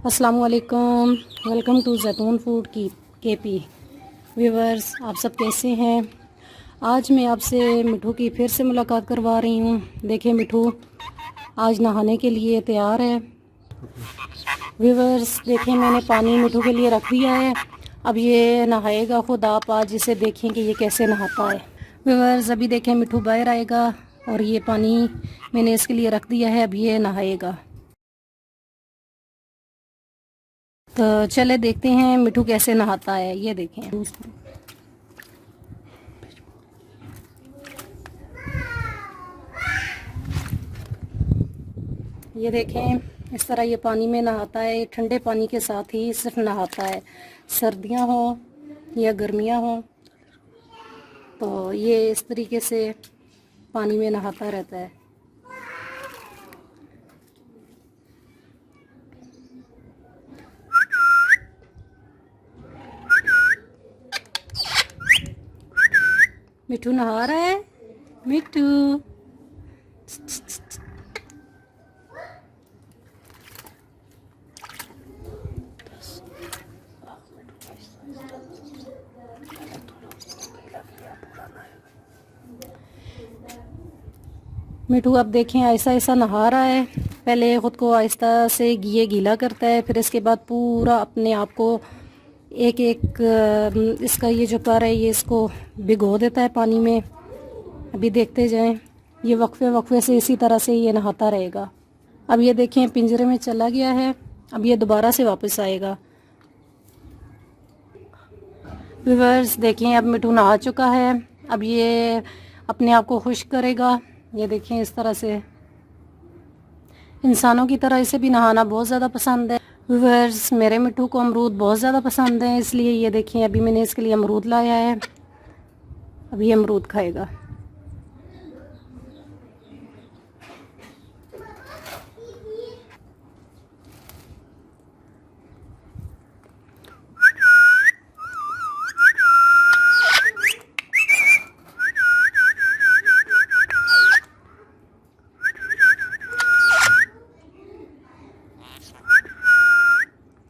अस्सलाम वालेकुम, welcome to जैतून फूड की केपी व्यूवर्स। आप सब कैसे हैं? आज मैं आपसे मिठू की फिर से मुलाकात करवा रही हूँ। देखिए मिठू आज नहाने के लिए तैयार है। व्यूवर्स देखिए मैंने पानी मिठू के लिए रख दिया है। अब ये नहाएगा खुद। आप आज इसे देखें कि ये कैसे नहाता है। व्यूवर्स अभी देखें मिठू बाहर आएगा और ये पानी मैंने इसके लिए रख दिया है। अब ये नहाएगा। तो चले देखते हैं मिठू कैसे नहाता है। ये देखें ये देखें इस तरह ये पानी में नहाता है। ठंडे पानी के साथ ही सिर्फ नहाता है, सर्दियां हो या गर्मियां हो, तो ये इस तरीके से पानी में नहाता रहता है। मिठू नहा रहा है। मिठू मिठू अब देखें ऐसा ऐसा नहा रहा है। पहले ख़ुद को आहिस्ता से ये गीला करता है, फिर इसके बाद पूरा अपने आप को एक एक इसका ये जो पर है ये इसको भिगो देता है पानी में। अभी देखते जाएं, ये वक्फे वक्फे से इसी तरह से ये नहाता रहेगा। अब ये देखें पिंजरे में चला गया है। अब ये दोबारा से वापस आएगा। व्यूअर्स देखें अब मिठू नहा चुका है। अब ये अपने आप को खुश करेगा। ये देखें इस तरह से इंसानों की तरह इसे भी नहाना बहुत ज़्यादा पसंद है। व्यूअर्स मेरे मिठू को अमरूद बहुत ज़्यादा पसंद है, इसलिए ये देखें अभी मैंने इसके लिए अमरूद लाया है। अभी अमरूद खाएगा।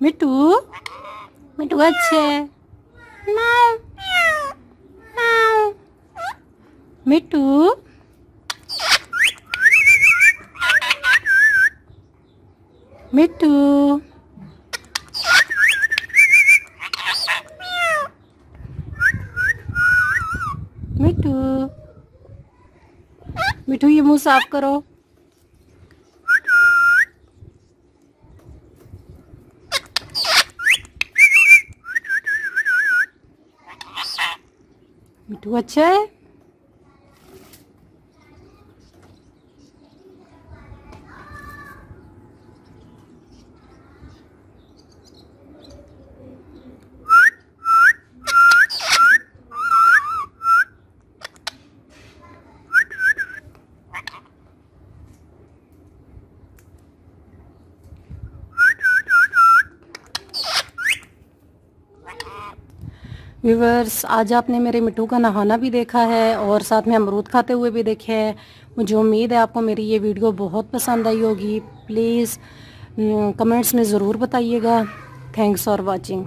मिठू मिठू अच्छे मिठू मिठू मिठू मिठू ये मुंह साफ करो। मिठू अच्छा है। व्यूवर्स आज आपने मेरे मिठू का नहाना भी देखा है और साथ में अमरूद खाते हुए भी देखे हैं। मुझे उम्मीद है आपको मेरी ये वीडियो बहुत पसंद आई होगी। प्लीज़ कमेंट्स में ज़रूर बताइएगा। Thanks for watching.